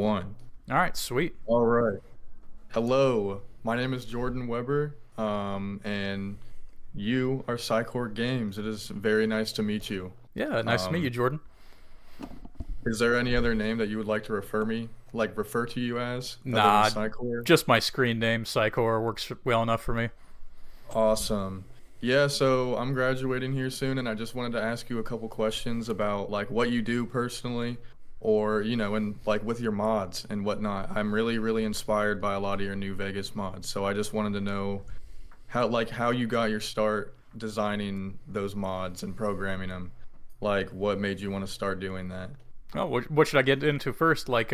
one. All right, sweet. All right. Hello, my name is Jordan Weber, and you are Psychor Games. It is very nice to meet you. Yeah, nice to meet you, Um, Jordan. is there any other name that you would like to refer to you as, other than Nah, Psychor? just my screen name, Psychor, works well enough for me. Awesome. Yeah, so I'm graduating here soon, and I just wanted to ask you a couple questions about like what you do personally, or and like with your mods and whatnot. I'm really, really inspired by a lot of your New Vegas mods, so I just wanted to know how you got your start designing those mods and programming them. Like, what made you want to start doing that? Oh, what should I get into first? Like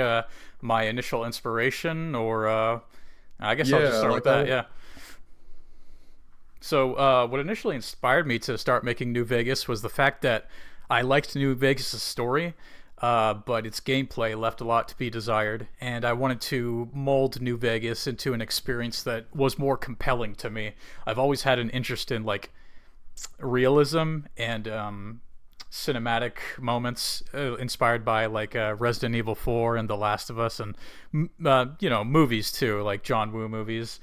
my initial inspiration, or I guess I'll just Yeah, start with like I that. would. Yeah. So, what initially inspired me to start making New Vegas was the fact that I liked New Vegas' story, but its gameplay left a lot to be desired, and I wanted to mold New Vegas into an experience that was more compelling to me. I've always had an interest in like realism and cinematic moments inspired by like Resident Evil 4 and The Last of Us, and movies too, like John Woo movies,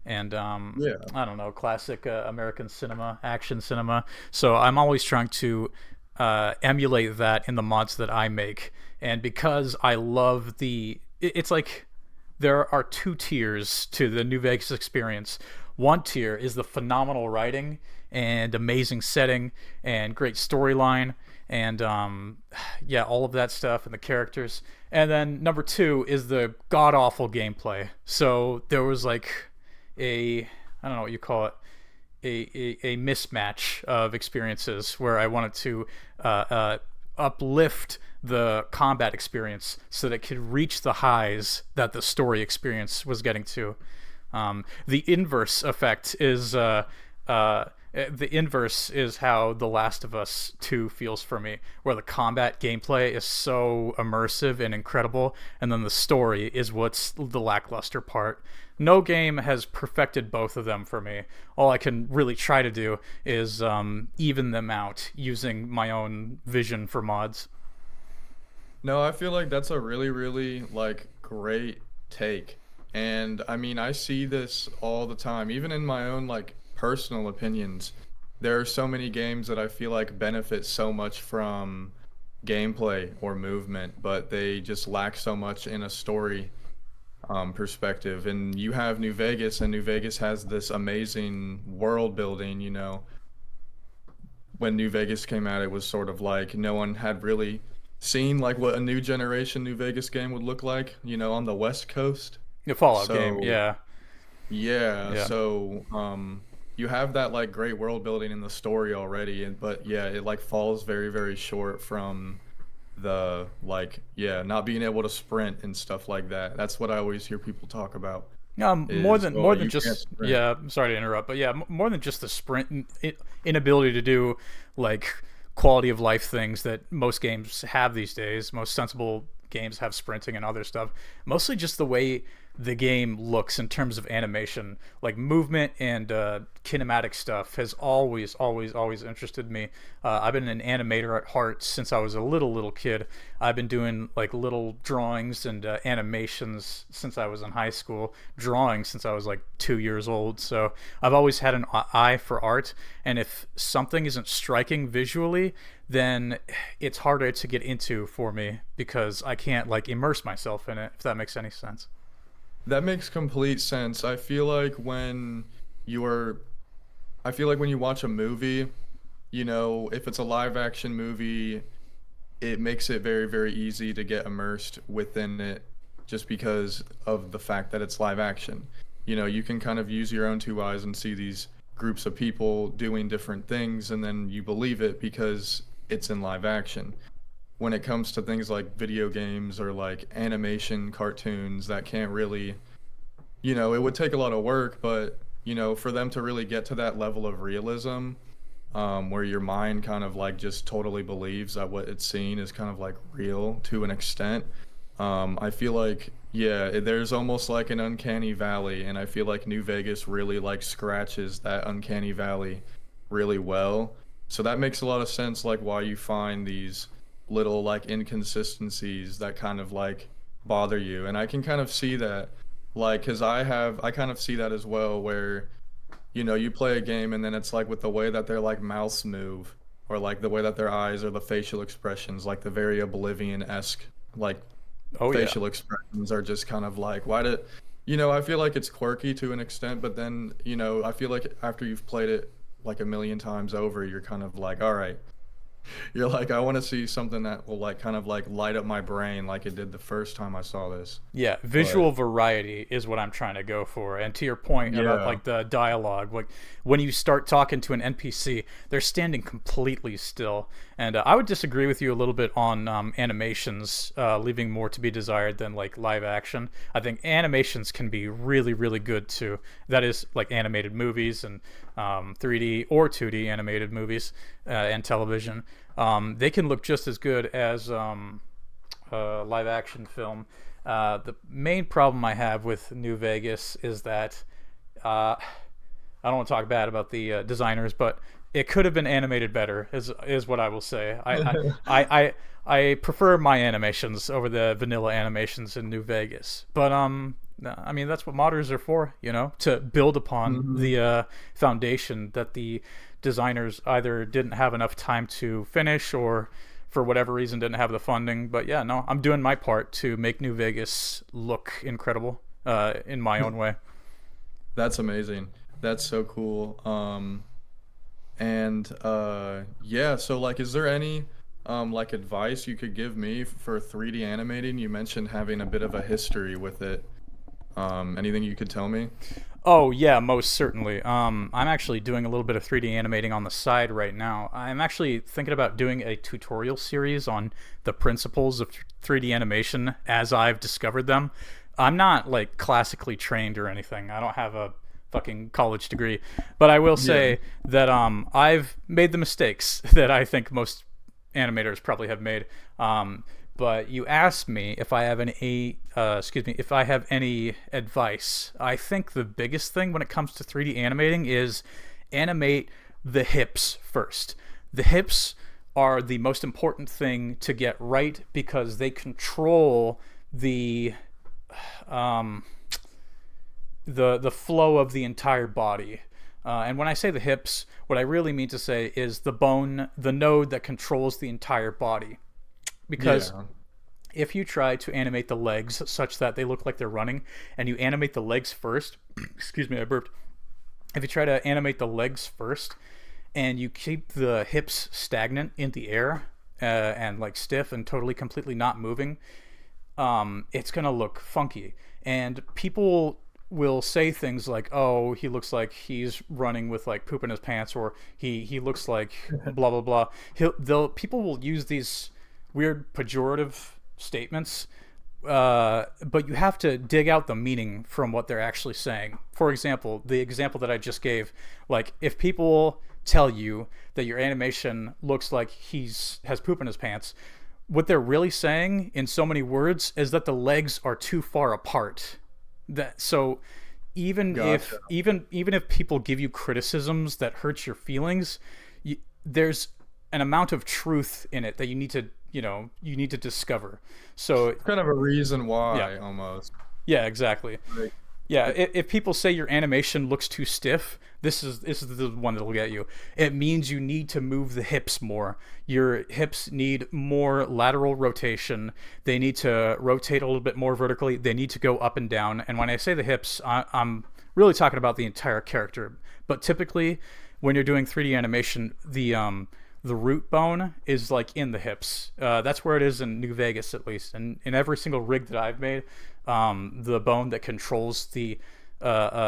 and Yeah. I don't know, classic American cinema, action cinema. So I'm always trying to emulate that in the mods that I make, and because I love it's like there are two tiers to the New Vegas experience. One tier is the phenomenal writing and amazing setting and great storyline and yeah, all of that stuff and the characters. And then number two is the god awful gameplay. So there was like a I don't know what you call it, a mismatch of experiences where I wanted to uplift the combat experience so that it could reach the highs that the story experience was getting to. The inverse effect is the inverse is how The Last of Us 2 feels for me, where the combat gameplay is so immersive and incredible, and then the story is what's the lackluster part. No game has perfected both of them for me. All I can really try to do is even them out using my own vision for mods. No, I feel like that's a really, really like great take. And I mean, I see this all the time, even in my own like personal opinions. There are so many games that I feel like benefit so much from gameplay or movement, but they just lack so much in a story perspective. And you have New Vegas, and New Vegas has this amazing world building. When New Vegas came out, it was sort of like no one had really seen like what a new generation New Vegas game would look like, on the West Coast. The Fallout game, So, yeah, yeah, yeah. you have that like great world building in the story already, but yeah, it like falls very, very short from the like yeah, not being able to sprint and stuff like that. That's what I always hear people talk about More is, than oh, more than you can't just sprint. yeah. I'm sorry to interrupt, but yeah, more than just the sprint and inability to do like quality of life things that most games have these days. Most sensible games have sprinting and other stuff. Mostly just the way the game looks in terms of animation, like movement and kinematic stuff, has always interested me. I've been an animator at heart since I was a little kid. I've been doing like little drawings and animations since I was in high school, drawing since I was like 2 years old. So I've always had an eye for art, and if something isn't striking visually, then it's harder to get into for me because I can't like immerse myself in it, if that makes any sense. That makes complete sense. You are I feel like when you watch a movie, if it's a live action movie, it makes it very, very easy to get immersed within it just because of the fact that it's live action. You can kind of use your own two eyes and see these groups of people doing different things, and then you believe it because it's in live action. When it comes to things like video games or like animation cartoons, that can't really, it would take a lot of work, but, for them to really get to that level of realism, where your mind kind of like just totally believes that what it's seeing is kind of like real to an extent. I feel like, yeah, there's almost like an uncanny valley, and I feel like New Vegas really like scratches that uncanny valley really well. So that makes a lot of sense, like why you find these little like inconsistencies that kind of like bother you. And I can kind of see that, like, because I kind of see that as well, where, you play a game and then it's like with the way that their like mouths move, or like the way that their eyes or the facial expressions, like the very Oblivion-esque, like Oh yeah. facial expressions are just kind of like, why did, I feel like it's quirky to an extent, but then, I feel like after you've played it like a million times over, you're kind of like, all right, you're like, I want to see something that will like kind of like light up my brain like it did the first time I saw this. Yeah, But visual variety is what I'm trying to go for. And to your point about yeah. like the dialogue, like when you start talking to an NPC, they're standing completely still. And I would disagree with you a little bit on animations, leaving more to be desired than like live action. I think animations can be really, really good too. That is like animated movies and 3D or 2D animated movies and television. They can look just as good as live action film. The main problem I have with New Vegas is that I don't want to talk bad about the designers, but it could have been animated better. Is what I will say. I prefer my animations over the vanilla animations in New Vegas, but I mean that's what modders are for, to build upon Hmm. the foundation that the designers either didn't have enough time to finish or for whatever reason didn't have the funding. But yeah, no, I'm doing my part to make New Vegas look incredible in my own way. That's amazing. That's so cool. And yeah, so like is there any like advice you could give me for 3D animating? You mentioned having a bit of a history with it. Anything you could tell me? Oh yeah, most certainly. I'm actually doing a little bit of 3D animating on the side right now. I'm actually thinking about doing a tutorial series on the principles of 3D animation as I've discovered them. I'm not like classically trained or anything. I don't have a fucking college degree, but I will Yeah. say that I've made the mistakes that I think most animators probably have made. But you asked me if I have any, excuse me, if I have any advice. I think the biggest thing when it comes to 3D animating is animate the hips first. The hips are the most important thing to get right because they control the um, the flow of the entire body. And when I say the hips, what I really mean to say is the bone, the node that controls the entire body. Because Yeah. if you try to animate the legs such that they look like they're running and you animate the legs first, excuse me, I burped. If you try to animate the legs first and you keep the hips stagnant in the air and like stiff and totally completely not moving, it's gonna look funky. And people will say things like, "Oh, he looks like he's running with like poop in his pants," or he looks like blah blah blah. They'll people will use these weird pejorative statements, but you have to dig out the meaning from what they're actually saying. For example, the example that I just gave, like if people tell you that your animation looks like he's has poop in his pants, what they're really saying in so many words is that the legs are too far apart. That so Gotcha. even if people give you criticisms that hurt your feelings, there's an amount of truth in it that you need to discover. So Kind of a reason yeah, why almost. yeah, exactly. Like, Yeah, if people say your animation looks too stiff, this is the one that'll get you. It means you need to move the hips more. Your hips need more lateral rotation. They need to rotate a little bit more vertically. They need to go up and down. And when I say the hips, I'm really talking about the entire character. But typically, when you're doing 3D animation, the root bone is like in the hips. That's where it is in New Vegas, at least. And in every single rig that I've made, the bone that controls the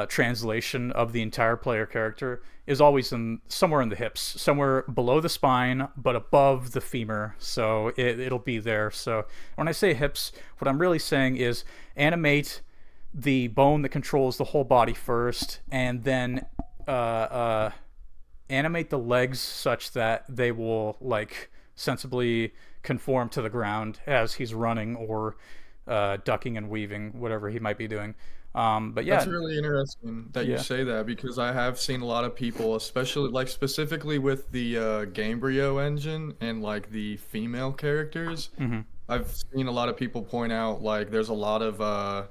translation of the entire player character is always in somewhere in the hips, somewhere below the spine, but above the femur. So it'll be there. So when I say hips, what I'm really saying is animate the bone that controls the whole body first, and then uh, uh, animate the legs such that they will like sensibly conform to the ground as he's running or ducking and weaving, whatever he might be doing. But that's yeah, really interesting that you yeah, say that because I have seen a lot of people, especially like specifically with the Gamebryo engine and like the female characters. mm-hmm. I've seen a lot of people point out like there's a lot of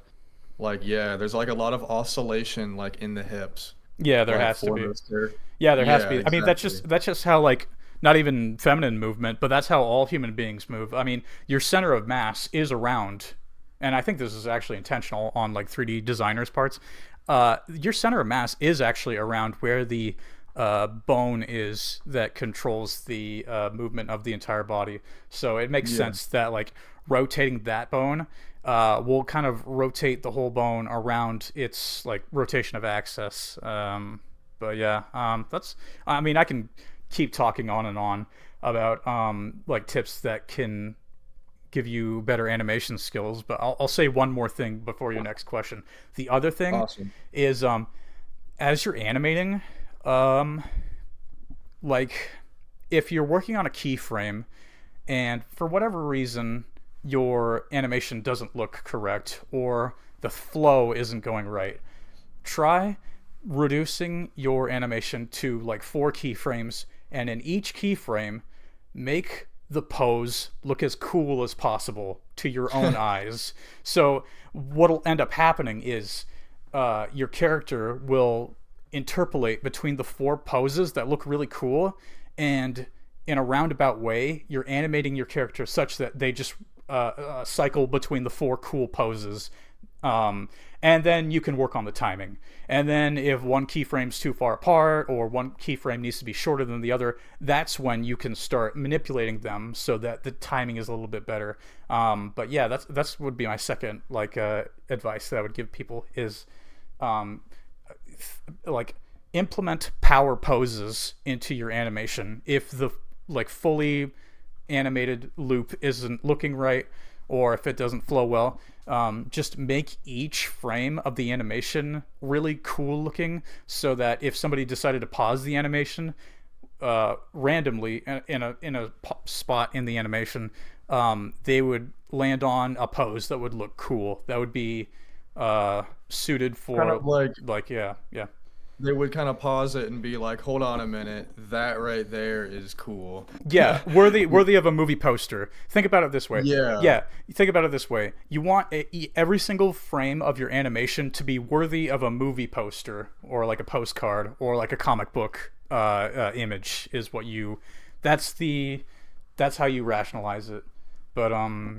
like yeah, there's like a lot of oscillation like in the hips, Yeah, there like has to for be. those characters. Yeah, there has to Yeah, be. I mean, exactly. that's just how like not even feminine movement, but that's how all human beings move. I mean, your center of mass is around, and I think this is actually intentional on like 3D designers' parts. Your center of mass is actually around where the bone is that controls the movement of the entire body. So it makes Yeah. sense that like rotating that bone will kind of rotate the whole bone around its like rotation of axis. But yeah, that's. I mean, I can keep talking on and on about like tips that can give you better animation skills. But I'll say one more thing before your next question. The other thing Awesome. is as you're animating, um, like if you're working on a keyframe and for whatever reason your animation doesn't look correct or the flow isn't going right, try reducing your animation to like 4 keyframes, and in each keyframe make the pose look as cool as possible to your own eyes. So what'll end up happening is your character will interpolate between the 4 poses that look really cool, and in a roundabout way you're animating your character such that they just cycle between the 4 cool poses. And then you can work on the timing. And then if one keyframe's too far apart or one keyframe needs to be shorter than the other, that's when you can start manipulating them so that the timing is a little bit better. But yeah, that's would be my second like advice that I would give people is um, like implement power poses into your animation if the like fully animated loop isn't looking right or if it doesn't flow well. Just make each frame of the animation really cool looking so that if somebody decided to pause the animation randomly in a spot in the animation, they would land on a pose that would look cool, that would be suited Kind for of like like yeah. they would kind of pause it and be like, "Hold on a minute, that right there is cool." Yeah, worthy of a movie poster. Think about it this way. Yeah. Yeah, think about it this way. You want every single frame of your animation to be worthy of a movie poster or like a postcard or like a comic book image. Is what you. That's the. That's how you rationalize it. But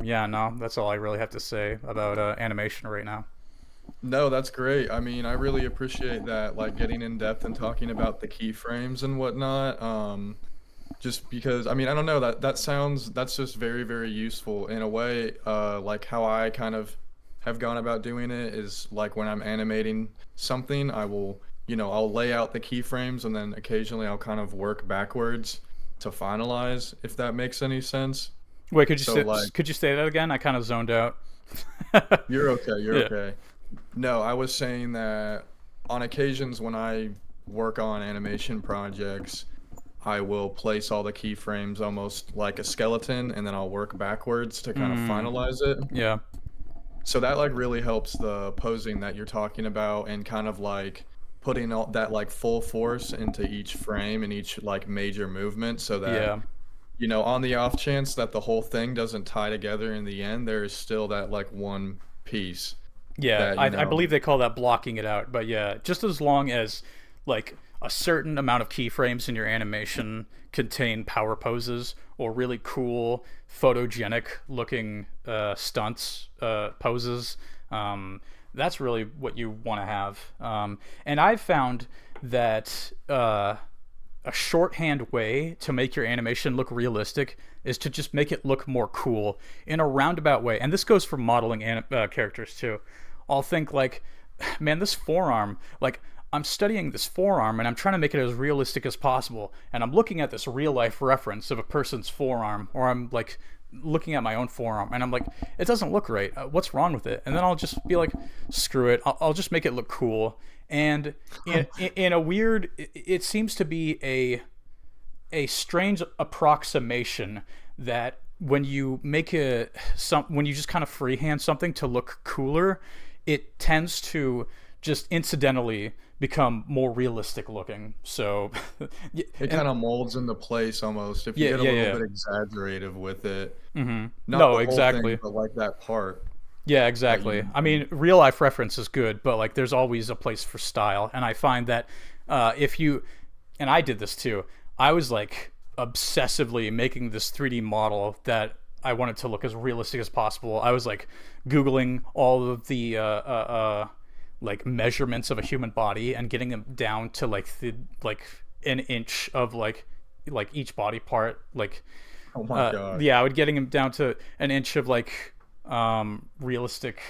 yeah, no, that's all I really have to say about animation right now. No, that's great. I mean, I really appreciate that, like getting in depth and talking about the keyframes and whatnot. Just because, I mean, I don't know, that's just very, very useful in a way. Like how I kind of have gone about doing it is like when I'm animating something, I will, I'll lay out the keyframes and then occasionally I'll kind of work backwards to finalize, if that makes any sense. Wait, So like, could you say that again? I kind of zoned out. you're okay, you're Yeah. okay. No, I was saying that on occasions when I work on animation projects, I will place all the keyframes almost like a skeleton and then I'll work backwards to kind of Mm, finalize it. yeah. So that like really helps the posing that you're talking about and kind of like putting all that like full force into each frame and each like major movement so that, Yeah. on the off chance that the whole thing doesn't tie together in the end, there is still that like one piece Yeah, that, I believe they call that blocking it out. But yeah, just as long as like a certain amount of keyframes in your animation contain power poses or really cool photogenic looking stunts poses, that's really what you want to have. And I've found that a shorthand way to make your animation look realistic is to just make it look more cool in a roundabout way. And this goes for modeling characters too. I'll think like, man, this forearm, like I'm studying this forearm and I'm trying to make it as realistic as possible. And I'm looking at this real life reference of a person's forearm, or I'm like looking at my own forearm and I'm like, it doesn't look right. What's wrong with it? And then I'll just be like, screw it. I'll just make it look cool. And in a weird, it seems to be a strange approximation that when you make when you just kind of freehand something to look cooler, it tends to just incidentally become more realistic looking. So, It and kind of molds into place almost if you yeah, get a yeah, little yeah. bit exaggerative with it. Not No, the whole thing, exactly. but like that part Yeah, that you exactly. I mentioned. mean, real life reference is good, but like there's always a place for style. And I find that if you, and I did this too, I was like obsessively making this 3D model that I wanted to look as realistic as possible. I was like Googling all of the like measurements of a human body and getting them down to like an inch of like each body part. Like Oh my gosh. yeah, I would getting him down to an inch of like realistic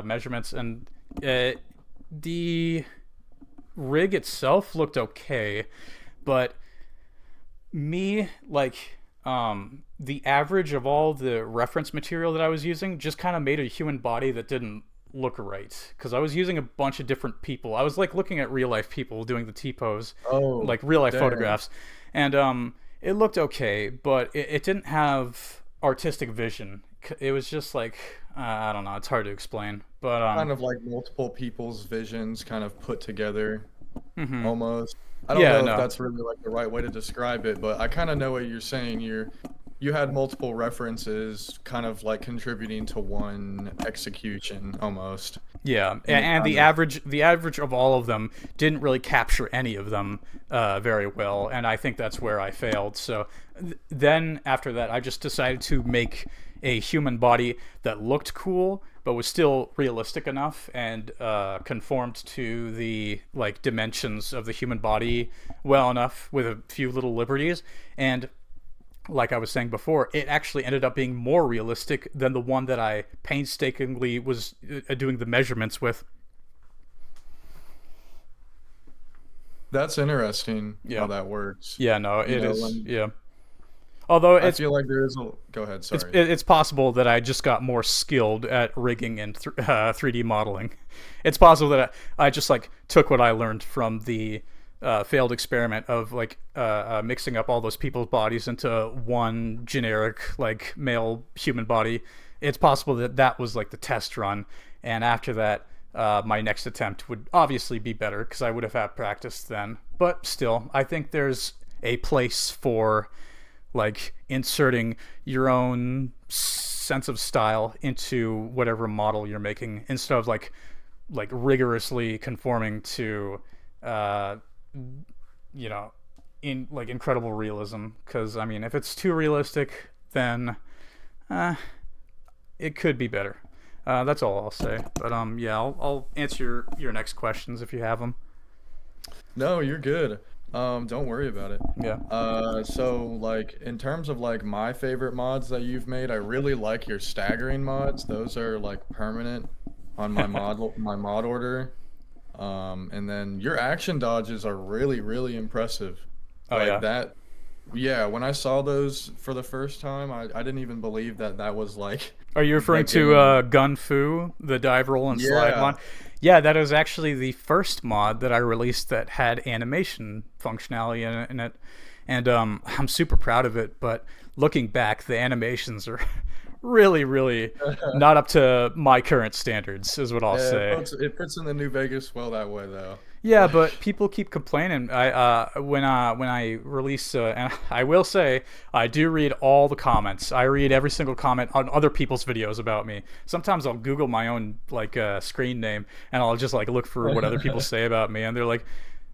measurements, and the rig itself looked okay, but me like the average of all the reference material that I was using just kind of made a human body that didn't look right because I was using a bunch of different people. I was like looking at real life people doing the T pose, Oh, like real life dang. photographs, and it looked okay, but it didn't have artistic vision. It was just like I don't know. It's hard to explain, but Kind of like multiple people's visions kind of put together almost. I don't yeah, know if no, that's really like the right way to describe it, but I kind of know what you're saying. You had multiple references kind of like contributing to one execution almost. yeah, And it and kind the average of all of them didn't really capture any of them very well, and I think that's where I failed. So then after that, I just decided to make a human body that looked cool but was still realistic enough and conformed to the like dimensions of the human body well enough with a few little liberties. And like I was saying before, it actually ended up being more realistic than the one that I painstakingly was doing the measurements with. that's interesting how Yeah. that works. Yeah, no, You it know, is. when Yeah. Although I feel like there is a go ahead, sorry. it's possible that I just got more skilled at rigging and 3D modeling. It's possible that I just like took what I learned from the failed experiment of like mixing up all those people's bodies into one generic like male human body. It's possible that that was like the test run, and after that, my next attempt would obviously be better because I would have had practice then. But still, I think there's a place for like inserting your own sense of style into whatever model you're making instead of like rigorously conforming to uh you know in like incredible realism, because I mean if it's too realistic then uh it could be better. That's all I'll say, but yeah, I'll answer your next questions if you have them. No, you're good. Don't worry about it. Yeah. So like in terms of like my favorite mods that you've made, I really like your staggering mods. Those are like permanent on my mod order. And then your action dodges are really, really impressive. Oh Like yeah. that, yeah, when I saw those for the first time, I didn't even believe that that was like Are you the referring to game. Gun Fu, the dive roll and slide Yeah. mod? Yeah, that was actually the first mod that I released that had animation functionality in it, and I'm super proud of it. But looking back, the animations are really, really not up to my current standards, is what I'll Yeah, say. it puts in the New Vegas well that way though. Yeah, but Like, people keep complaining. When I release, and I will say, I do read all the comments. I read every single comment on other people's videos about me. Sometimes I'll Google my own like screen name, and I'll just like look for what other people say about me, and they're like,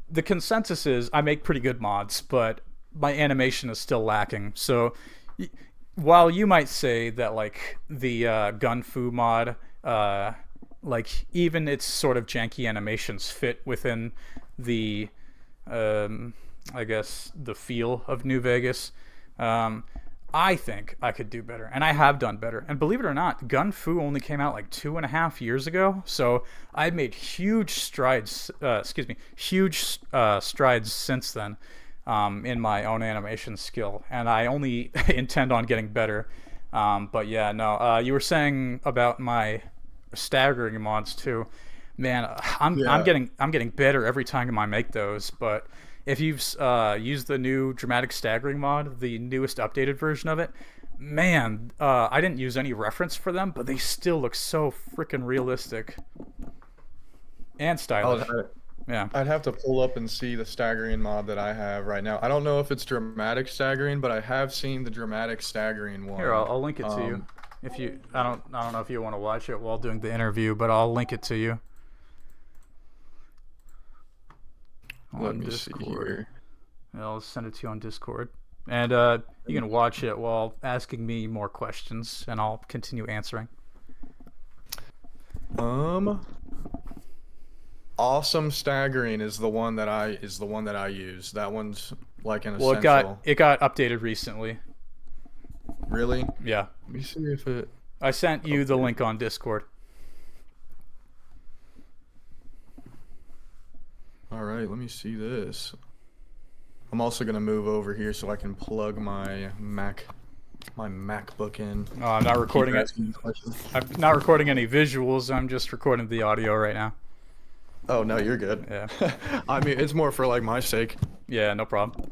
the consensus is I make pretty good mods, but my animation is still lacking. So, y- while you might say that like the Gun Fu mod, like even its sort of janky animations fit within the um, I guess the feel of New Vegas. Um, I think I could do better, and I have done better. And believe it or not, Gun Fu only came out like 2.5 years ago, so I've made huge strides. Excuse me, huge strides since then in my own animation skill, and I only intend on getting better. But yeah, no. You were saying about my staggering mods too. Man, yeah. I'm getting better every time I make those. But if you've used the new dramatic staggering mod, the newest updated version of it, man, I didn't use any reference for them, but they still look so freaking realistic. and I'll, stylish. Yeah. I'd have to pull up and see the staggering mod that I have right now. I don't know if it's dramatic staggering, but I have seen the dramatic staggering Here, one. I'll link it to you. If you, I don't know if you want to watch it while doing the interview, but I'll link it to you Let on me see Discord. here. I'll send it to you on Discord, and you can watch it while asking me more questions, and I'll continue answering. Awesome staggering is the one that I use. That one's like an Well, essential. it got updated recently. Really? Yeah, Let me see if it. I sent you the link on Discord. All right, let me see this. I'm also gonna move over here so I can plug my MacBook in. Oh, I'm not recording Keep it. asking me questions. I'm not recording any visuals. I'm just recording the audio right now. Oh no, you're good. Yeah. I mean, it's more for like my sake. Yeah, no problem.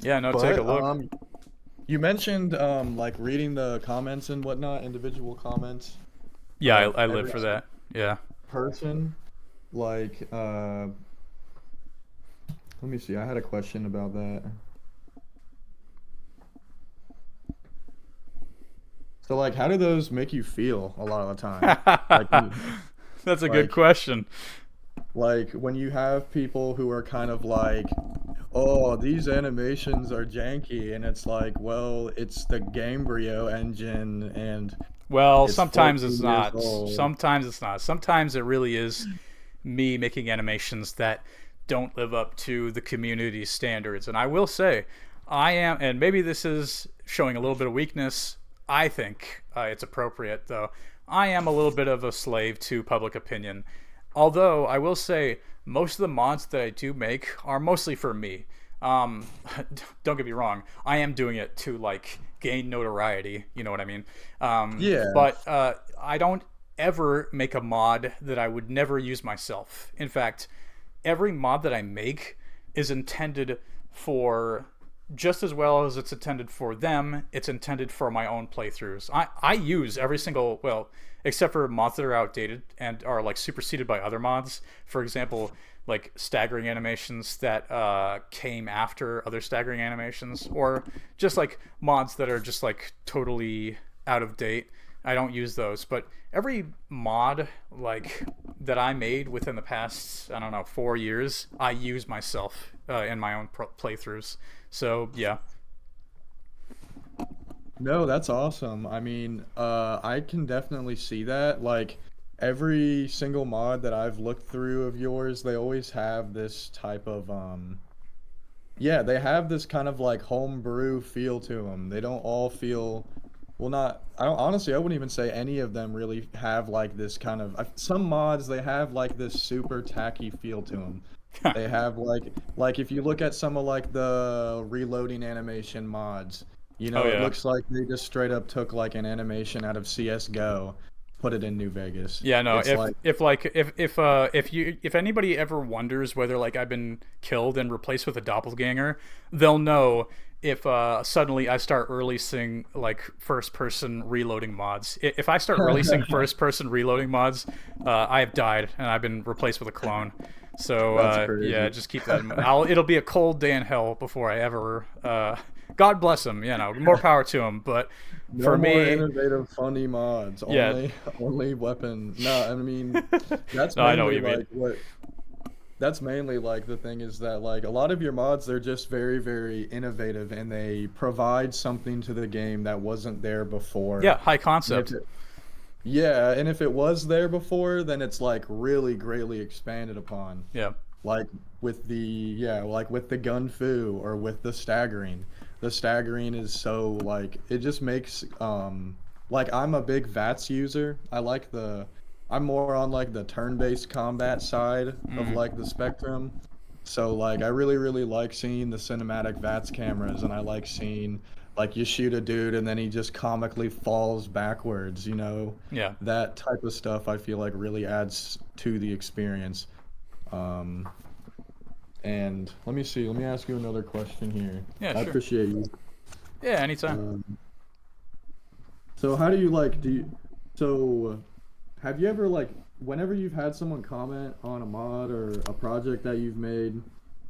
Yeah, no, But take a look. you mentioned like reading the comments and whatnot, individual comments. Yeah, of I live every for that. Yeah. person. Like, let me see. I had a question about that. So, like, how do those make you feel a lot of the time? Like, That's a good like, question. like when you have people who are kind of like, oh, these animations are janky, and it's like, well, it's the Gamebryo engine, and Well, it's sometimes it's 14 years not. old. Sometimes it's not. Sometimes it really is me making animations that don't live up to the community standards. And I will say, I am, and maybe this is showing a little bit of weakness. I think it's appropriate, though. I am a little bit of a slave to public opinion. Although, I will say, most of the mods that I do make are mostly for me. Um, don't get me wrong, I am doing it to, like, gain notoriety, you know what I mean? Yeah. But I don't ever make a mod that I would never use myself. In fact, every mod that I make is intended for just as well as it's intended for them, it's intended for my own playthroughs. I use every single, well, except for mods that are outdated and are like superseded by other mods. For example, like staggering animations that came after other staggering animations, or just like mods that are just like totally out of date. I don't use those, but every mod like that I made within the past, I don't know, 4 years, I use myself in my own playthroughs. So yeah, No, that's awesome. I mean, I can definitely see that. Like, every single mod that I've looked through of yours, they always have this type of, yeah, they have this kind of like homebrew feel to them. They don't all feel, well, not, I don't, honestly, I wouldn't even say any of them really have like this kind of, some mods, they have like this super tacky feel to them. They have like if you look at some of like the reloading animation mods, oh it yeah. looks like they just straight up took like an animation out of CS:GO, put it in New Vegas. Yeah, no. It's like, If anybody ever wonders whether like I've been killed and replaced with a doppelganger, they'll know if suddenly I start releasing like first person reloading mods. If I start releasing first person reloading mods, I have died and I've been replaced with a clone. So that's yeah, crazy. just keep that in mind. It'll be a cold day in hell before I ever. God bless him. You know, more power to him. But No for more me, innovative, funny mods. yeah. Only weapon. No, I mean, that's No, I know what mainly you mean. like what. That's mainly like the thing is that like a lot of your mods, they're just very, very innovative and they provide something to the game that wasn't there before. Yeah, high And if concept. it, yeah, and if it was there before, then it's like really greatly expanded upon. Yeah. Like with the yeah, like with the gun fu or with the staggering. The staggering is so like it just makes like I'm a big VATS user. I'm more on like the turn-based combat side of Mm. like the spectrum. So like I really really like seeing the cinematic VATS cameras and I like seeing like you shoot a dude and then he just comically falls backwards. Yeah. That type of stuff I feel like really adds to the experience. Um, and let me see. Let me ask you another question here. Yeah, I sure. appreciate you. Yeah, anytime. So how do you like? So have you ever like whenever you've had someone comment on a mod or a project that you've made,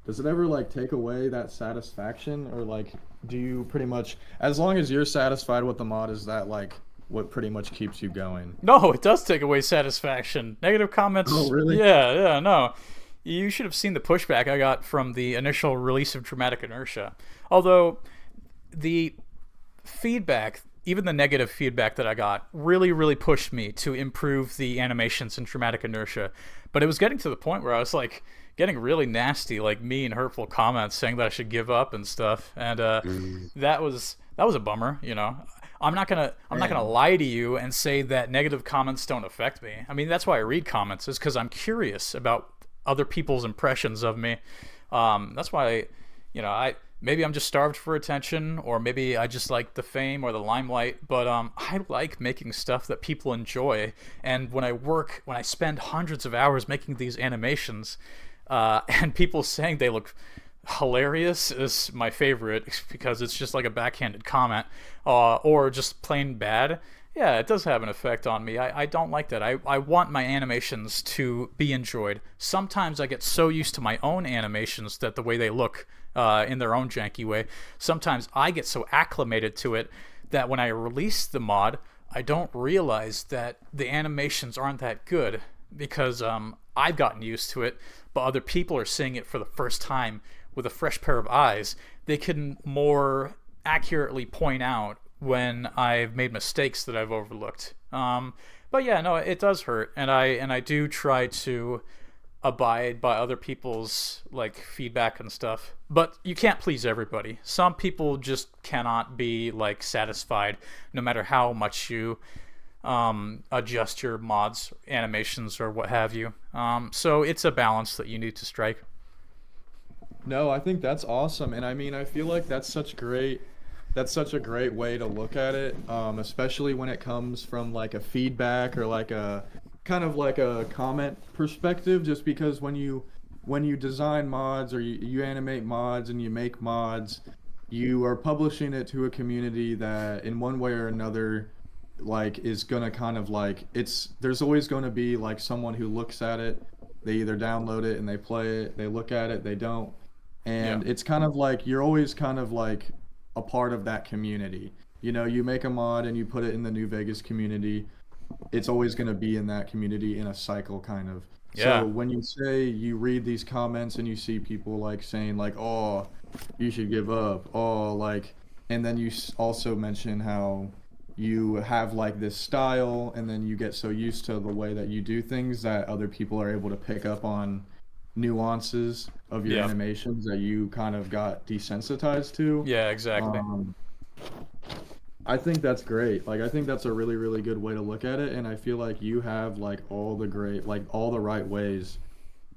does it ever like take away that satisfaction, or like do you pretty much, as long as you're satisfied with the mod, is that like what pretty much keeps you going? No, it does take away satisfaction. Negative Oh, comments, really? yeah, no. You should have seen the pushback I got from the initial release of Dramatic Inertia. Although the feedback, even the negative feedback that I got, really, really pushed me to improve the animations in Dramatic Inertia. But it was getting to the point where I was like getting really nasty, like mean, hurtful comments saying that I should give up and stuff. And that was a bummer, you know. I'm not gonna Man. lie to you and say that negative comments don't affect me. I mean, that's why I read comments, is because I'm curious about other people's impressions of me. That's why, I maybe I'm just starved for attention, or maybe I just like the fame or the limelight. But I like making stuff that people enjoy, and when I spend hundreds of hours making these animations, and people saying they look hilarious is my favorite, because it's just like a backhanded comment, or just plain bad. Yeah, it does have an effect on me. I don't like that. I want my animations to be enjoyed. Sometimes I get so used to my own animations, that the way they look in their own janky way, sometimes I get so acclimated to it that when I release the mod, I don't realize that the animations aren't that good, because I've gotten used to it, but other people are seeing it for the first time with a fresh pair of eyes. They can more accurately point out when I've made mistakes that I've overlooked. But yeah, no, it does hurt, and I do try to abide by other people's like feedback and stuff. But you can't please everybody. Some people just cannot be like satisfied, no matter how much you adjust your mods, animations, or what have you. So it's a balance that you need to strike. No, I think that's awesome. And I mean, I feel like that's such a great way to look at it, especially when it comes from like a feedback or like a kind of like a comment perspective, just because when you design mods, or you animate mods and you make mods, you are publishing it to a community that in one way or another like is gonna kind of like, it's there's always going to be like someone who looks at it, they either download it and they play it, they look at it, they don't, Yeah. and it's kind of like you're always kind of like a part of that community. You know, you make a mod and you put it in the New Vegas community, it's always going to be in that community in a cycle kind of. Yeah. So when you say you read these comments and you see people like saying like, "Oh, you should give up." Oh, like, and then you also mention how you have like this style, and then you get so used to the way that you do things that other people are able to pick up on nuances of your Yeah. animations that you kind of got desensitized to. Yeah, exactly. Um, I think that's great. Like, I think that's a really, really good way to look at it, and I feel like you have like all the right ways,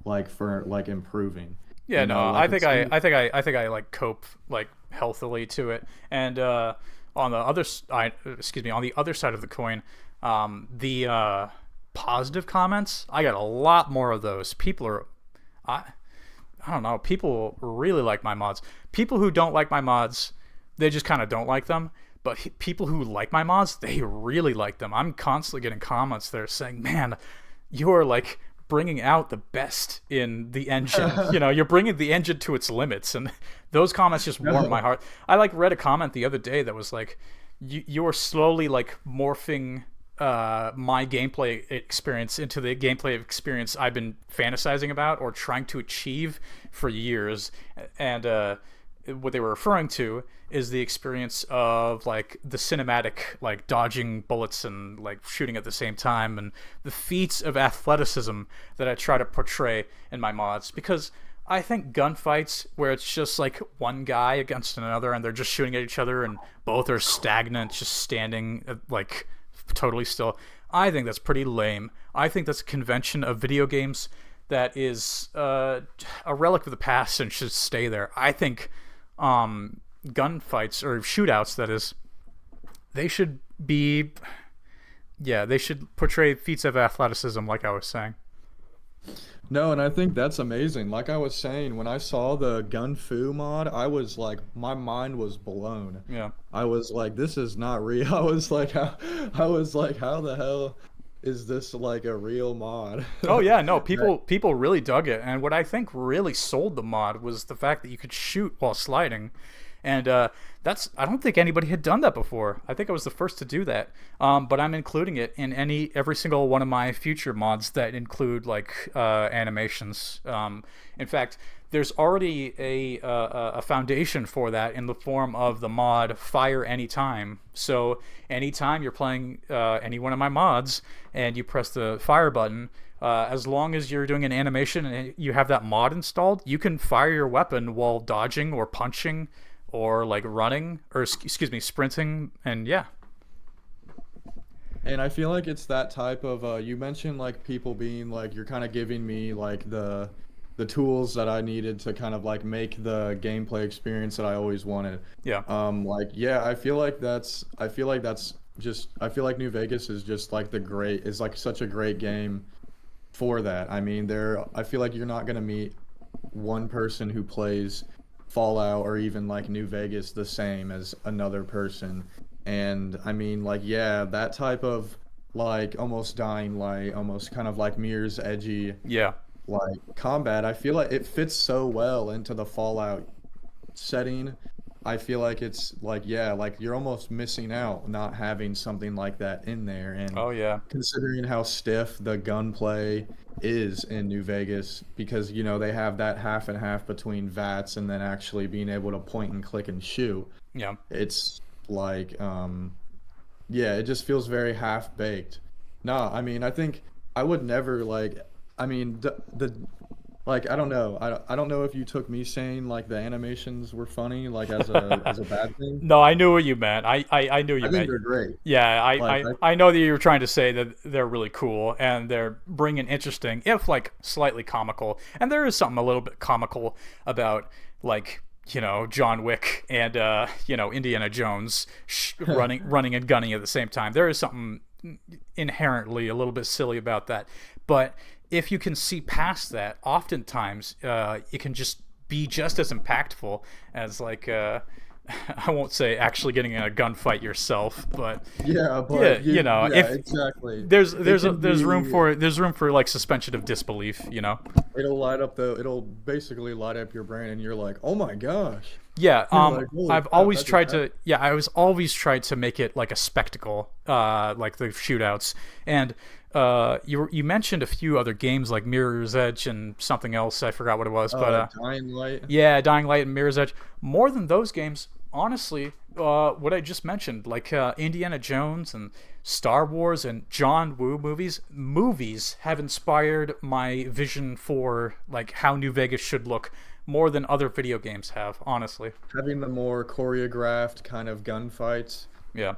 like for like improving. Yeah, You no, know, like it seems. I think I like cope like healthily to it. And on the excuse me, on the other side of the coin, the positive comments, I got a lot more of those. I, I don't know, people really like my mods. People who don't like my mods, they just kind of don't like them. But people who like my mods, they really like them. I'm constantly getting comments that are saying, "Man, you're like bringing out the best in the engine. You're bringing the engine to its limits." And those comments just warm my No. heart. I like read a comment the other day that was like, "You're slowly like morphing my gameplay experience into the gameplay experience I've been fantasizing about or trying to achieve for years." And what they were referring to is the experience of like the cinematic, like dodging bullets and like shooting at the same time, and the feats of athleticism that I try to portray in my mods. Because I think gunfights where it's just like one guy against another and they're just shooting at each other and both are stagnant, just standing like totally still, I think that's pretty lame. I think that's a convention of video games that is a relic of the past and should stay there. I think gunfights or shootouts, that is, they should be, yeah, they should portray feats of athleticism, like I was saying. No, and I think that's amazing. Like I was saying, when I saw the Gun Fu mod, I was like, my mind was blown. Yeah. I was like, this is not real. I was like, how the hell? is this like a real mod? Oh yeah, no, That people really dug it, and what I think really sold the mod was the fact that you could shoot while sliding, and that's I don't think anybody had done that before. I think I was the first to do that, but I'm including it in every single one of my future mods that include like animations. In fact, there's already a foundation for that in the form of the mod Fire Anytime. So anytime you're playing any one of my mods and you press the fire button, as long as you're doing an animation and you have that mod installed, you can fire your weapon while dodging or punching or like running or excuse me, sprinting, and yeah. And I feel like it's that type of you mentioned like people being like you're kind of giving me like the tools that I needed to kind of like make the gameplay experience that I always wanted. Yeah. Like yeah, I feel like New Vegas is just like is like such a great game for that. I mean, I feel like you're not gonna meet one person who plays Fallout or even like New Vegas the same as another person. And I mean, like, yeah, that type of like almost dying light, almost kind of like Mirror's edgy Yeah. like combat, I feel like it fits so well into the Fallout setting. I feel like it's like, yeah, like you're almost missing out not having something like that in there. And Oh yeah. considering how stiff the gunplay is in New Vegas, because you know they have that half and half between VATS and then actually being able to point and click and shoot. Yeah. It's like, yeah, it just feels very half baked. Nah, I mean, I think I would never like. I mean, the like I don't know. I don't know if you took me saying like the animations were funny like as a bad thing. No, I knew what you meant. I knew what you I think meant. they're great. Yeah, Like I know that you were trying to say that they're really cool and they're bringing interesting, if like slightly comical. And there is something a little bit comical about like John Wick and Indiana Jones running and gunning at the same time. There is something inherently a little bit silly about that, but if you can see past that, oftentimes it can just be just as impactful as like I won't say actually getting in a gunfight yourself, but yeah, yeah, but yeah, if exactly. there's It can there's room for like suspension of disbelief. it'll basically light up your brain and you're like, "Oh my gosh." Yeah, You're like, "Holy I've crap, always that just tried happened." to. Yeah, I was always tried to make it like a spectacle, like the shootouts. And you mentioned a few other games like Mirror's Edge and something else. I forgot what it was, but Dying Light. yeah, Dying Light and Mirror's Edge. More than those games, honestly, what I just mentioned, like Indiana Jones and Star Wars and John Woo movies have inspired my vision for like how New Vegas should look more than other video games have, honestly. Having the more choreographed kind of gunfights. Yeah.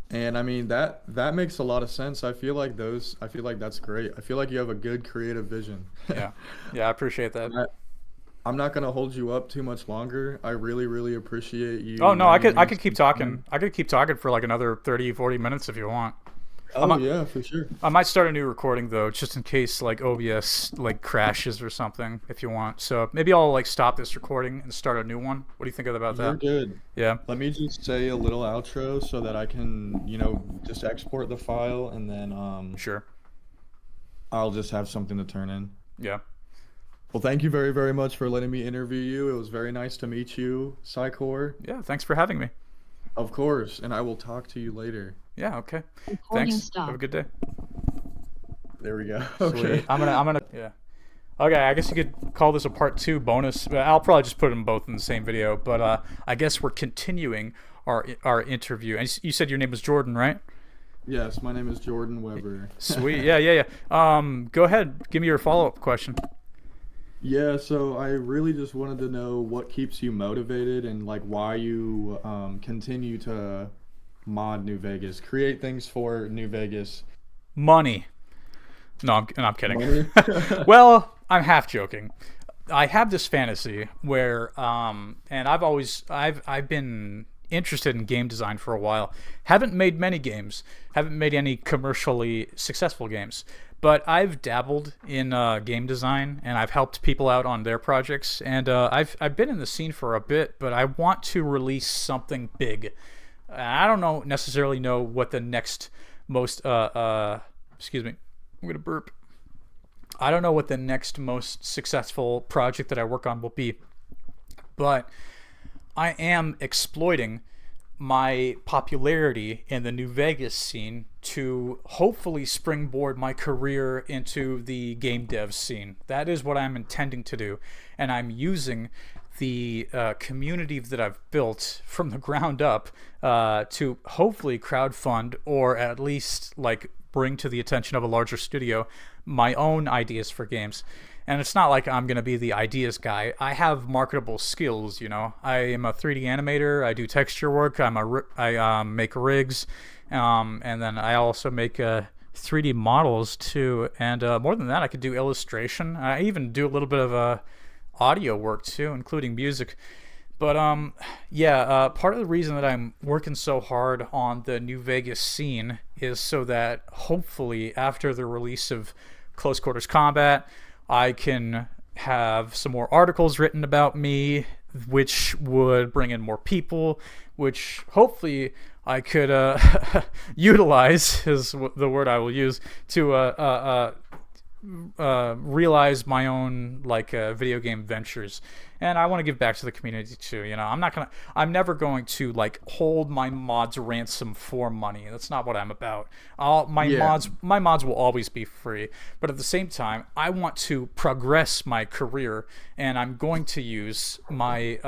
And I mean that makes a lot of sense. I feel like that's great. I feel like you have a good creative vision. Yeah. Yeah, I appreciate that. I, I'm not gonna hold you up too much longer. I really, really appreciate you Oh no, lending I me could some keep talking. time. I could keep talking for like another 30, 40 minutes if you want. I Oh might, yeah, for sure. I might start a new recording though, just in case like OBS like crashes or something if you want. So maybe I'll like stop this recording and start a new one. What do you think about You're that? good. Yeah. Let me just say a little outro so that I can, just export the file and then Sure. I'll just have something to turn in. Yeah. Well, thank you very, very much for letting me interview you. It was very nice to meet you, Psychor. Yeah, thanks for having me. Of course, and I will talk to you later. Yeah, okay. Recording Thanks. stop. Have a good day. There we go. Sweet. Okay. I'm gonna yeah. Okay, I guess you could call this a part 2 bonus. I'll probably just put them both in the same video, but I guess we're continuing our interview. And you said your name was Jordan, right? Yes, my name is Jordan Weber. Sweet. Yeah. Go ahead. Give me your follow-up question. Yeah, so I really just wanted to know what keeps you motivated and like why you continue to mod New Vegas, create things for New Vegas. Money. No, I'm kidding. Money? Well, I'm half joking. I have this fantasy where, and I've been interested in game design for a while. Haven't made many games. Haven't made any commercially successful games. But I've dabbled in game design, and I've helped people out on their projects. And I've been in the scene for a bit, but I want to release something big. I don't necessarily know what the next most excuse me, I'm gonna burp. I don't know what the next most successful project that I work on will be, but I am exploiting my popularity in the New Vegas scene to hopefully springboard my career into the game dev scene. That is what I'm intending to do, and I'm using the community that I've built from the ground up to hopefully crowdfund, or at least like bring to the attention of a larger studio my own ideas for games. And it's not like I'm going to be the ideas guy. I have marketable skills, you know. I am a 3D animator. I do texture work. I make rigs. And then I also make 3D models too. And more than that, I could do illustration. I even do a little bit of audio work too, including music. But part of the reason that I'm working so hard on the New Vegas scene is so that hopefully after the release of Close Quarters Combat, I can have some more articles written about me, which would bring in more people, which hopefully I could utilize, is the word I will use, to realize my own video game ventures. And I want to give back to the community too. You know, I'm never going to like hold my mods ransom for money. That's not what I'm about. My mods will always be free. But at the same time, I want to progress my career, and I'm going to use my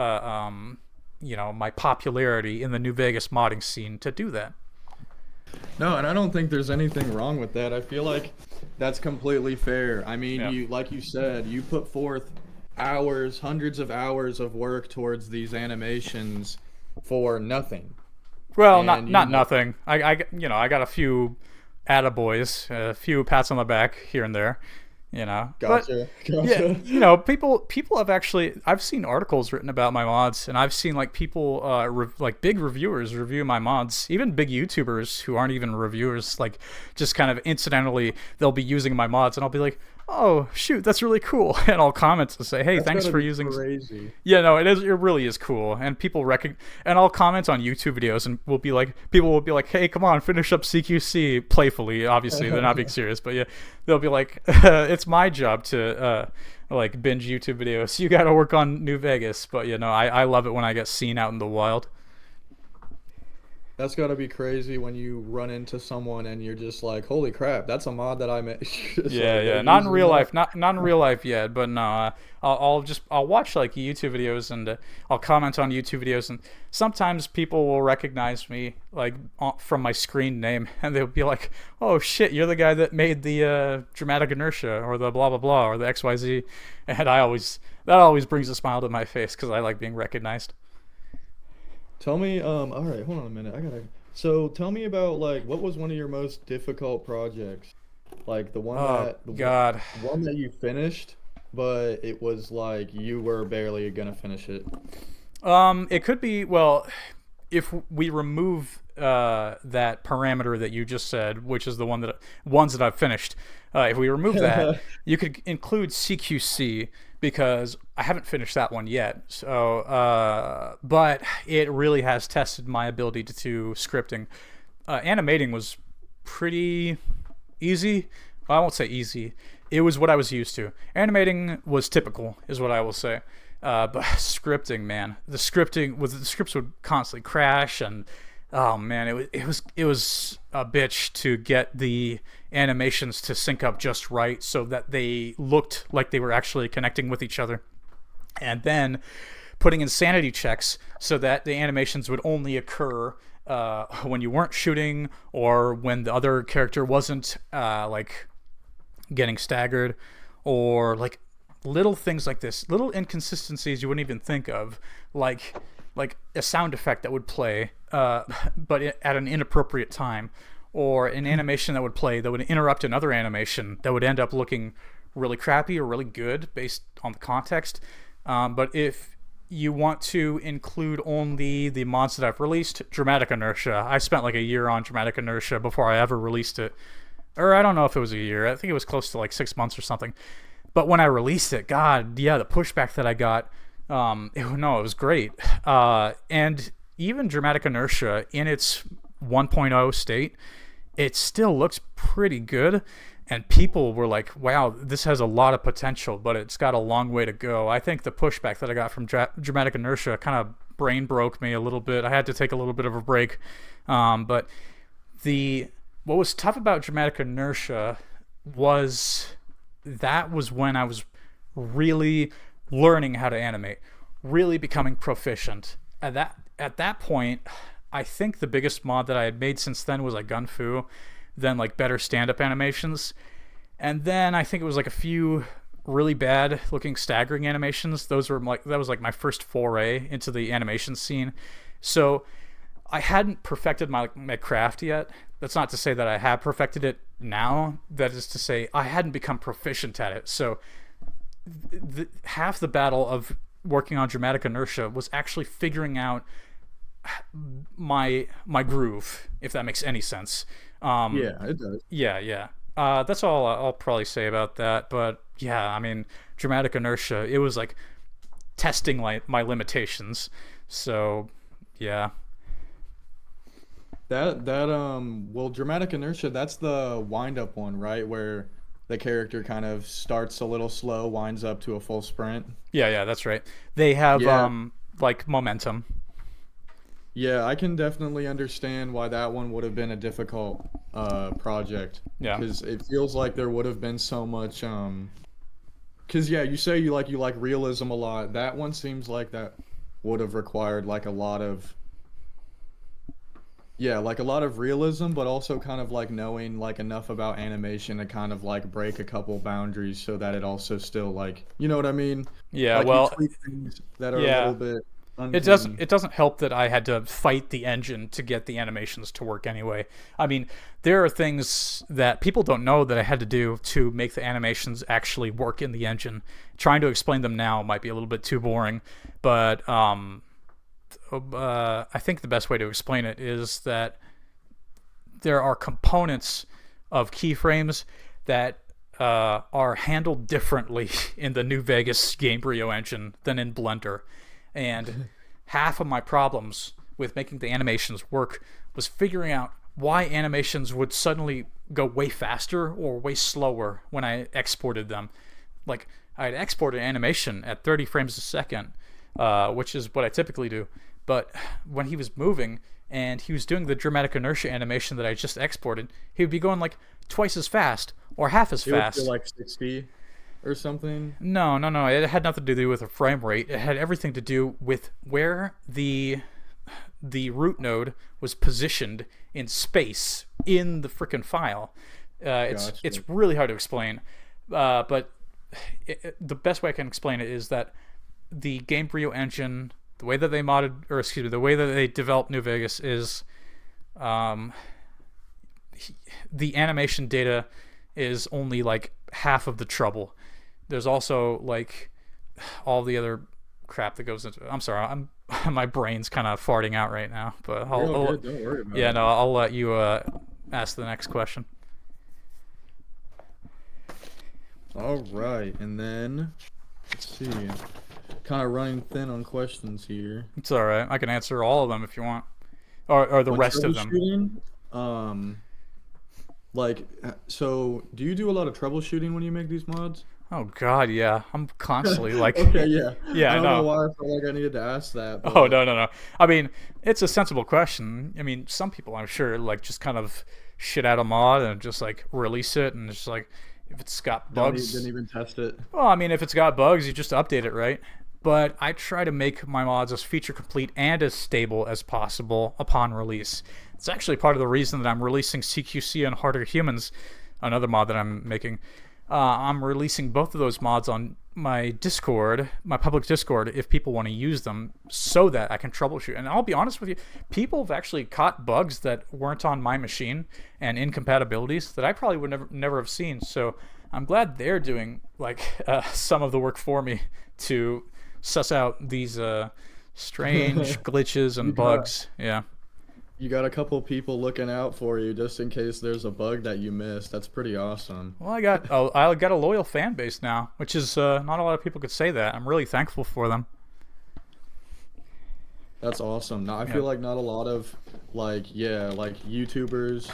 my popularity in the New Vegas modding scene to do that. No, and I don't think there's anything wrong with that. I feel like that's completely fair. I mean, Yeah. like you said, you put forth hours, hundreds of hours of work towards these animations for nothing. Well, And not nothing. I got a few attaboys, a few pats on the back here and there, you know. Gotcha. But, yeah, you know, people have actually, I've seen articles written about my mods, and I've seen like people like big reviewers review my mods, even big YouTubers who aren't even reviewers, like just kind of incidentally they'll be using my mods, and I'll be like, oh shoot, that's really cool, and I'll comment to say, hey, That's thanks gotta for be using. crazy. Yeah, no, it really is cool, and and I'll comment on YouTube videos, and people will be like, hey, come on, finish up CQC playfully. Obviously, they're not being serious, but yeah, they'll be like, it's my job to like binge YouTube videos. You got to work on New Vegas, but you know, I love it when I get seen out in the wild. That's gotta be crazy when you run into someone and you're just like, holy crap, that's a mod that I made. Yeah. Not in real life, not in real life yet, but no. I'll watch like YouTube videos, and I'll comment on YouTube videos, and sometimes people will recognize me like from my screen name, and they'll be like, "Oh shit, you're the guy that made the dramatic inertia, or the blah blah blah, or the XYZ," and that always brings a smile to my face because I like being recognized. Tell me, all right, hold on a minute. So tell me about like what was one of your most difficult projects? Like Oh God. one that you finished, but it was like you were barely gonna finish it. It could be, well, if we remove that parameter that you just said, which is the ones that I've finished. If we remove that, you could include CQC, because I haven't finished that one yet. So, but it really has tested my ability to scripting. Animating was pretty easy. Well, I won't say easy. It was what I was used to. Animating was typical, is what I will say. But scripting, man, the scripts would constantly crash, and oh man, it was a bitch to get the animations to sync up just right so that they looked like they were actually connecting with each other, and then putting in sanity checks so that the animations would only occur when you weren't shooting, or when the other character wasn't like getting staggered, or like little things like this, little inconsistencies you wouldn't even think of, like a sound effect that would play but at an inappropriate time, or an animation that would play that would interrupt another animation that would end up looking really crappy or really good based on the context. But if you want to include only the mods that I've released, dramatic inertia, I spent like a year on dramatic inertia before I ever released it. Or I don't know if it was a year. I think it was close to like 6 months or something. But when I released it, God, yeah, the pushback that I got, it was great. And even dramatic inertia in its 1.0 state it still looks pretty good. And people were like, wow, this has a lot of potential, but it's got a long way to go. I think the pushback that I got from Dramatic Inertia kind of brain broke me a little bit. I had to take a little bit of a break. But the what was tough about Dramatic Inertia was that was when I was really learning how to animate, really becoming proficient. At that point, I think the biggest mod that I had made since then was like Gunfu, then like better stand-up animations, and then I think it was like a few really bad looking staggering animations. Those were like that was like my first foray into the animation scene. So I hadn't perfected my craft yet. That's not to say that I have perfected it now. That is to say I hadn't become proficient at it. So half the battle of working on Dramatic Inertia was actually figuring out my groove, if that makes any sense. Yeah, it does. Yeah, yeah. That's all I'll probably say about that. But yeah, I mean, Dramatic Inertia, it was like testing my limitations. So yeah, Well, dramatic inertia, that's the wind up one, right? Where the character kind of starts a little slow, winds up to a full sprint. yeah, yeah. That's right. They have Yeah. like momentum. Yeah, I can definitely understand why that one would have been a difficult project Yeah, because it feels like there would have been so much because yeah, you say you like realism a lot. That one seems like that would have required like a lot of yeah, like a lot of realism, but also kind of like knowing like enough about animation to kind of like break a couple boundaries so that it also still like, you know what I mean? yeah. Like you Well, tweak things that are a yeah. little bit It doesn't. uncanny. It doesn't help that I had to fight the engine to get the animations to work anyway. I mean, there are things that people don't know that I had to do to make the animations actually work in the engine. Trying to explain them now might be a little bit too boring, but I think the best way to explain it is that there are components of keyframes that are handled differently in the New Vegas Gamebryo engine than in Blender. And half of my problems with making the animations work was figuring out why animations would suddenly go way faster or way slower when I exported them. Like, I'd export an animation at 30 frames a second, which is what I typically do. But when he was moving and he was doing the dramatic inertia animation that I just exported, he would be going like twice as fast or half as It would feel fast. like 60 or something. No, no, no. It had nothing to do with the frame rate. It had everything to do with where the root node was positioned in space in the freaking file. It's Gotcha. really hard to explain, but the best way I can explain it is that the Gamebryo engine, the way that they modded, or excuse me, the way that they developed New Vegas is, um, the animation data is only like half of the trouble. There's also like all the other crap that goes into it. I'm sorry, I'm my brain's kind of farting out right now, but You're all good. Don't worry about yeah, it. no, I'll let you ask the next question. All right, and then let's see. Kind of running thin on questions here. It's all right. I can answer all of them if you want, or the On rest of them. troubleshooting, um, so do you do a lot of troubleshooting when you make these mods? Oh God, yeah. I'm constantly like, Okay, yeah. yeah, I I don't know know. why I felt like I needed to ask that, Oh but no, no, no. I mean, it's a sensible question. I mean, some people I'm sure like just kind of shit out a mod and just like release it and just like if it's got didn't bugs. even test it. Well, I mean, if it's got bugs, you just update it, right? But I try to make my mods as feature complete and as stable as possible upon release. It's actually part of the reason that I'm releasing CQC on Harder Humans, another mod that I'm making. I'm releasing both of those mods on my Discord, my public Discord, if people want to use them, so that I can troubleshoot. And I'll be honest with you, people have actually caught bugs that weren't on my machine and incompatibilities that I probably would never have seen. So I'm glad they're doing like some of the work for me to suss out these strange glitches You and got bugs. Yeah. you got a couple people looking out for you just in case there's a bug that you missed. That's pretty awesome. Well, I got a loyal fan base now, which is not a lot of people could say that. I'm really thankful for them. That's awesome. Now I Yeah. feel like not a lot of like yeah, like YouTubers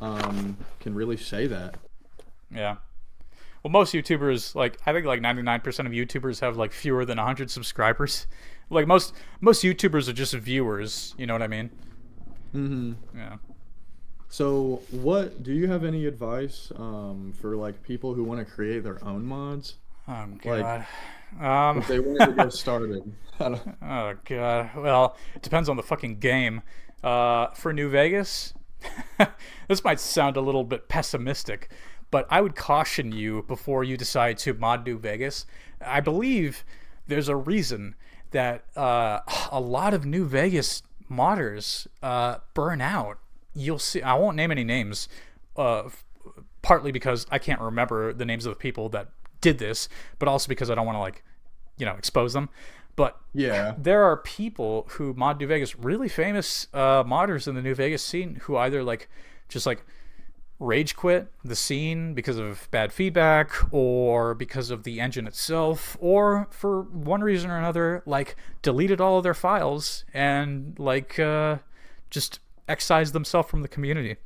can really say that. Yeah. Well, most YouTubers, like I think like 99% of YouTubers have like fewer than 100 subscribers. Like most YouTubers are just viewers, you know what I mean? Hmm. Yeah. So, what do you have any advice for like people who want to create their own mods? Oh Like, god. Um if they wanted to get started. I don't, oh god. Well, it depends on the fucking game. For New Vegas, this might sound a little bit pessimistic, but I would caution you before you decide to mod New Vegas. I believe there's a reason that a lot of New Vegas modders burn out. You'll see. I won't name any names, partly because I can't remember the names of the people that did this, but also because I don't want to like, expose them. But yeah. there are people who mod New Vegas, really famous modders in the New Vegas scene, who either like just like rage quit the scene because of bad feedback or because of the engine itself, or for one reason or another like deleted all of their files and like just excised themselves from the community.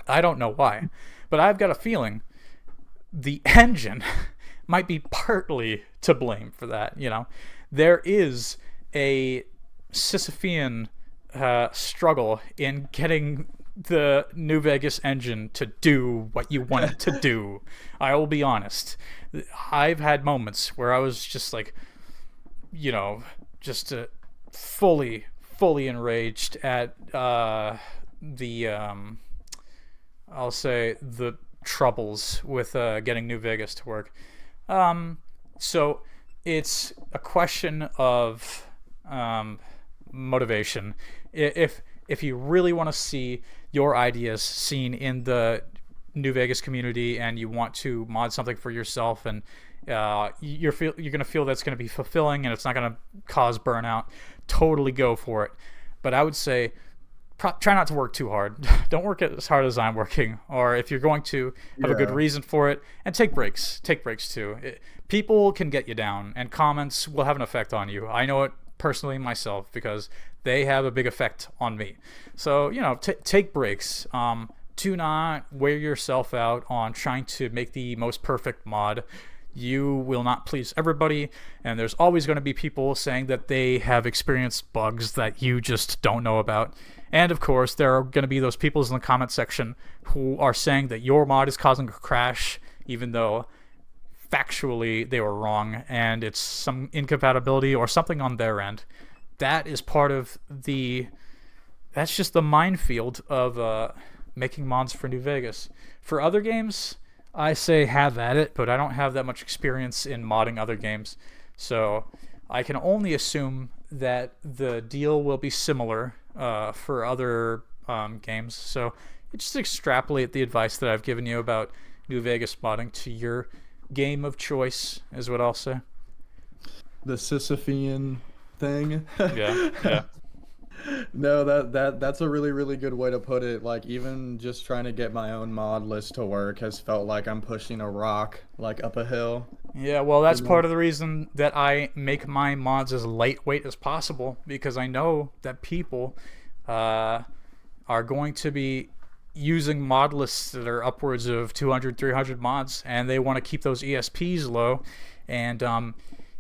I don't know why, but I've got a feeling the engine might be partly to blame for that. There is a Sisyphean struggle in getting the New Vegas engine to do what you want it to do. I will be honest. I've had moments where I was just like, just fully enraged at the I'll say the troubles with getting New Vegas to work. So it's a question of motivation. If you really want to see your ideas seen in the New Vegas community and you want to mod something for yourself, and you're going to feel that's going to be fulfilling and it's not going to cause burnout, totally go for it. But I would say try not to work too hard. Don't work as hard as I'm working. Or if you're going to, have a good reason for it, and take breaks. Take breaks too. People can get you down, and comments will have an effect on you. I know it personally myself because they have a big effect on me. So take breaks. Do not wear yourself out on trying to make the most perfect mod. You will not please everybody, and there's always going to be people saying that they have experienced bugs that you just don't know about. And of course, there are going to be those people in the comment section who are saying that your mod is causing a crash, even though factually they were wrong and it's some incompatibility or something on their end. That is part of that's just the minefield of making mods for New Vegas. For other games, I say have at it, but I don't have that much experience in modding other games. So I can only assume that the deal will be similar for other games. So just extrapolate the advice that I've given you about New Vegas modding to your game of choice, is what I'll say. The Sisyphean thing. Yeah. No, that's a really, really good way to put it. Like, even just trying to get my own mod list to work has felt like I'm pushing a rock like up a hill. Yeah, well, that's part of the reason that I make my mods as lightweight as possible, because I know that people are going to be using mod lists that are upwards of 200, 300 mods, and they want to keep those ESPs low. And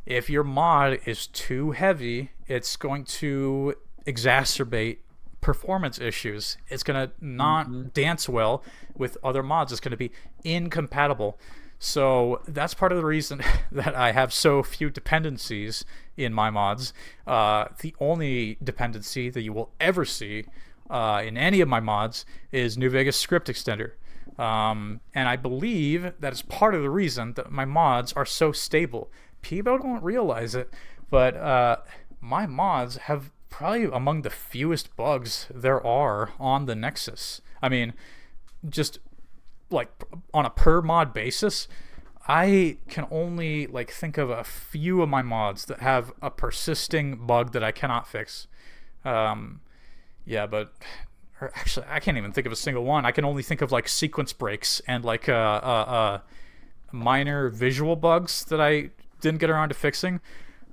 if your mod is too heavy, it's going to exacerbate performance issues. It's going to not dance well with other mods. It's going to be incompatible. So that's part of the reason that I have so few dependencies in my mods. The only dependency that you will ever see in any of my mods is New Vegas Script Extender. And I believe that is part of the reason that my mods are so stable. People don't realize it, but my mods have probably among the fewest bugs there are on the Nexus. I mean, just like on a per mod basis, I can only like think of a few of my mods that have a persisting bug that I cannot fix. But actually I can't even think of a single one. I can only think of like sequence breaks and like minor visual bugs that I didn't get around to fixing.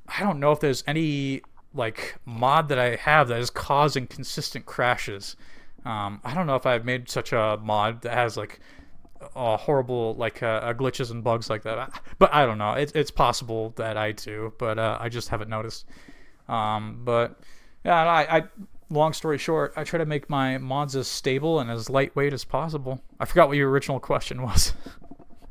I don't know if there's any like mod that I have that is causing consistent crashes. I don't know if I've made such a mod that has like horrible like glitches and bugs like that, but I don't know. It's possible that I do, but I just haven't noticed. But yeah, I long story short, I try to make my mods as stable and as lightweight as possible. I forgot what your original question was.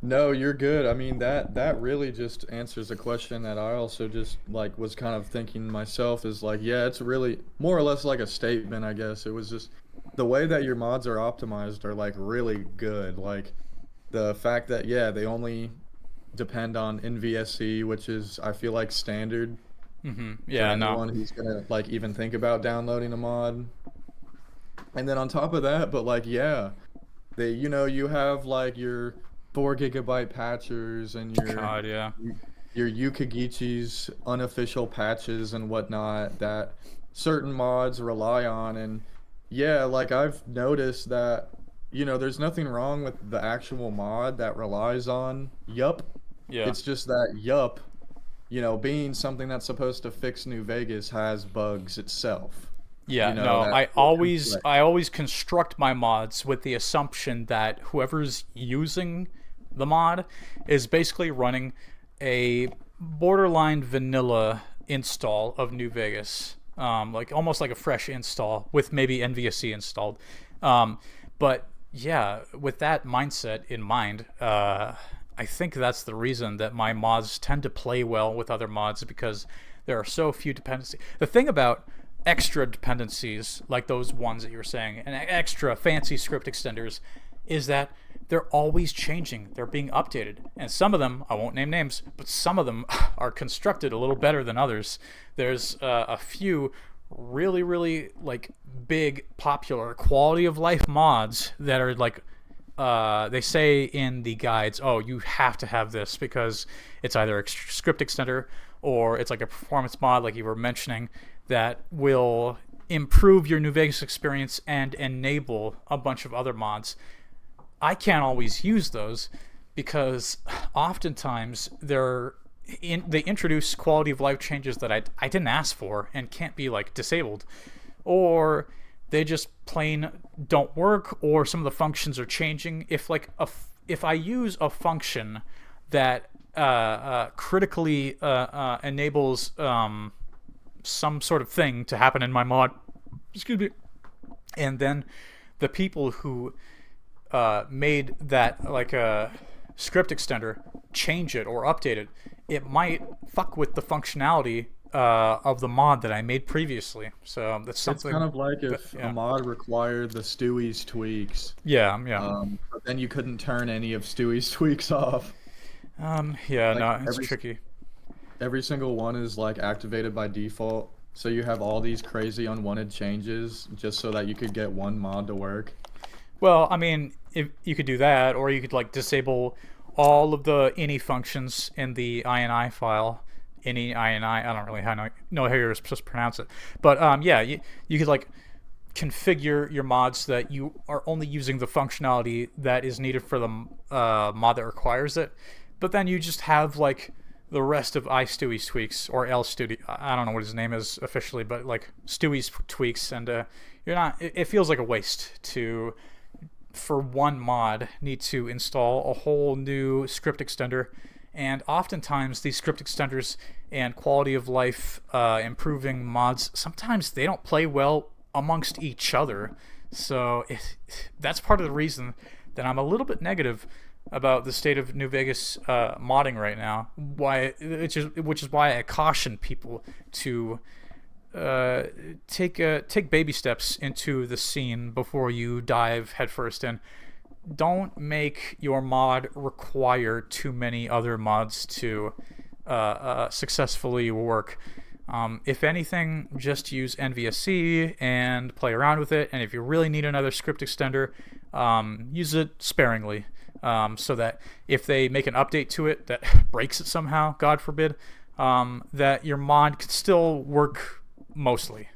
No, you're good. I mean that really just answers a question that I also just like was kind of thinking myself is like, yeah, it's really more or less like a statement, I guess. It was just the way that your mods are optimized are like really good. Like the fact that yeah, they only depend on NVSC, which is I feel like standard for Yeah, no. anyone who's gonna like even think about downloading a mod. And then on top of that, but like yeah, they you have like your 4 GB patchers and God, yeah. your Yukagichi's unofficial patches and whatnot that certain mods rely on. And yeah, like I've noticed that there's nothing wrong with the actual mod that relies on yup. Yeah. It's just that yup, being something that's supposed to fix New Vegas has bugs itself. Yeah, no, That I will always conflict. I always construct my mods with the assumption that whoever's using the mod is basically running a borderline vanilla install of New Vegas, like almost like a fresh install with maybe NVSC installed. Um, but yeah, with that mindset in mind, I think that's the reason that my mods tend to play well with other mods because there are so few dependencies. The thing about extra dependencies like those ones that you were saying and extra fancy script extenders is that they're always changing. They're being updated. And some of them, I won't name names, but some of them are constructed a little better than others. There's a few really, really like big, popular quality of life mods that are like, they say in the guides, oh, you have to have this because it's either a script extender or it's like a performance mod, like you were mentioning, that will improve your New Vegas experience and enable a bunch of other mods. I can't always use those because oftentimes they introduce quality of life changes that I didn't ask for and can't be like disabled, or they just plain don't work, or some of the functions are changing. If I use a function that critically enables some sort of thing to happen in my mod, excuse me, and then the people who made that like a script extender change it or update it, it might fuck with the functionality of the mod that I made previously. So that's It's kind something of like that, if a yeah, mod required the Stewie's tweaks, yeah, but then you couldn't turn any of Stewie's tweaks off. yeah. Like No, it's tricky. every single one is like activated by default. So you have all these crazy unwanted changes just so that you could get one mod to work. Well, I mean, if you could do that, or you could like disable all of the ini functions in the ini file. Ini, ini, I don't really know how you're supposed to pronounce it, but yeah, you could like configure your mods so that you are only using the functionality that is needed for the mod that requires it. But then you just have like the rest of iStewie's tweaks or L Stewie. I don't know what his name is officially, but like Stewie's tweaks, and you're not. It feels like a waste to for one mod need to install a whole new script extender. And oftentimes these script extenders and quality of life improving mods, sometimes they don't play well amongst each other. So that's part of the reason that I'm a little bit negative about the state of New Vegas modding right now. Which is why I caution people to take baby steps into the scene before you dive headfirst in. Don't make your mod require too many other mods to successfully work. If anything, just use NVSC and play around with it. And if you really need another script extender, use it sparingly, so that if they make an update to it that breaks it somehow, God forbid, that your mod could still work mostly.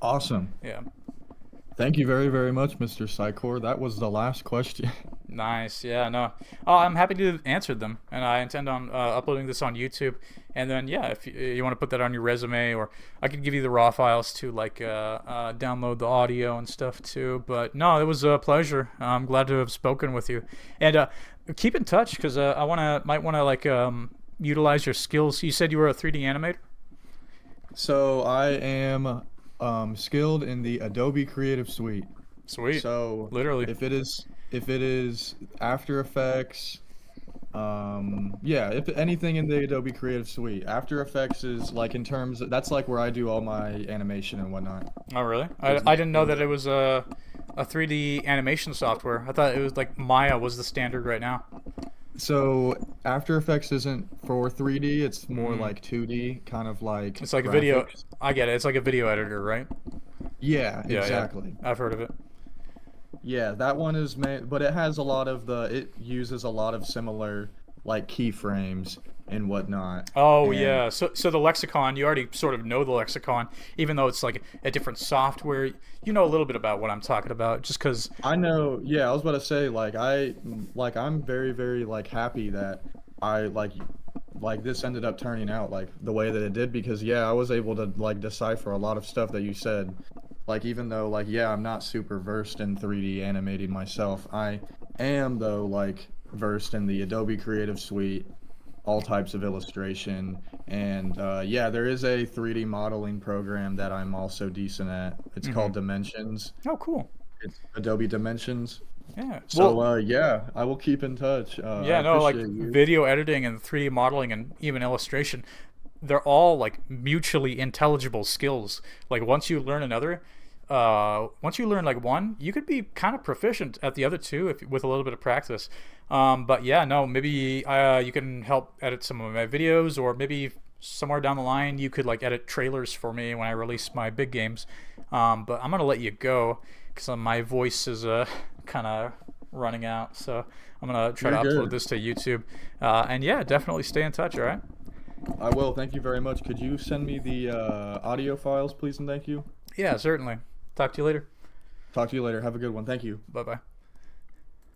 Awesome. Yeah. Thank you very, very much, Mr. Psychor. That was the last question. Nice. Yeah, no. Oh, I'm happy to have answered them, and I intend on uploading this on YouTube. And then, yeah, if you want to put that on your resume, or I could give you the raw files to like download the audio and stuff too. But no, it was a pleasure. I'm glad to have spoken with you, and keep in touch because might want to like utilize your skills. You said you were a 3D animator. So I am skilled in the Adobe Creative Suite. Sweet. So Literally. if it is After Effects, yeah, if anything in the Adobe Creative Suite. After Effects is like in terms that's like where I do all my animation and whatnot. Oh, really? Is I didn't know that it was a 3D animation software. I thought it was like Maya was the standard right now. So After Effects isn't for 3D, it's more Mm. like 2D, kind of like It's like a video. graphics. I get it. It's like a video editor, right? Yeah, Yeah, yeah. exactly. I've heard of it. Yeah, that one is made, but it has a lot of it uses a lot of similar like keyframes and whatnot. Oh And yeah. So the lexicon, you already sort of know the lexicon, even though it's like a different software. You know a little bit about what I'm talking about, just because. I know, yeah, I was about to say I'm very very like happy that I like this ended up turning out like the way that it did because yeah, I was able to like decipher a lot of stuff that you said. Like even though like yeah, I'm not super versed in 3D animating myself, I am though like versed in the Adobe Creative Suite, all types of illustration, and yeah, there is a 3D modeling program that I'm also decent at. It's Hmm. called Dimensions. Oh, cool. It's Adobe Dimensions. Yeah. So Well, yeah, I will keep in touch. I yeah. No, like appreciate you. video editing and 3D modeling and even illustration, they're all like mutually intelligible skills. Like once you learn like one, you could be kind of proficient at the other two if with a little bit of practice. But yeah, no, maybe you can help edit some of my videos, or maybe somewhere down the line you could like edit trailers for me when I release my big games. But I'm gonna let you go because my voice is kind of running out. So I'm gonna try to You're upload good. this to YouTube. And yeah, definitely stay in touch. All right. I will. Thank you very much. Could you send me the audio files, please, and thank you. Yeah, certainly. Talk to you later. Talk to you later. Have a good one. Thank you. Bye bye.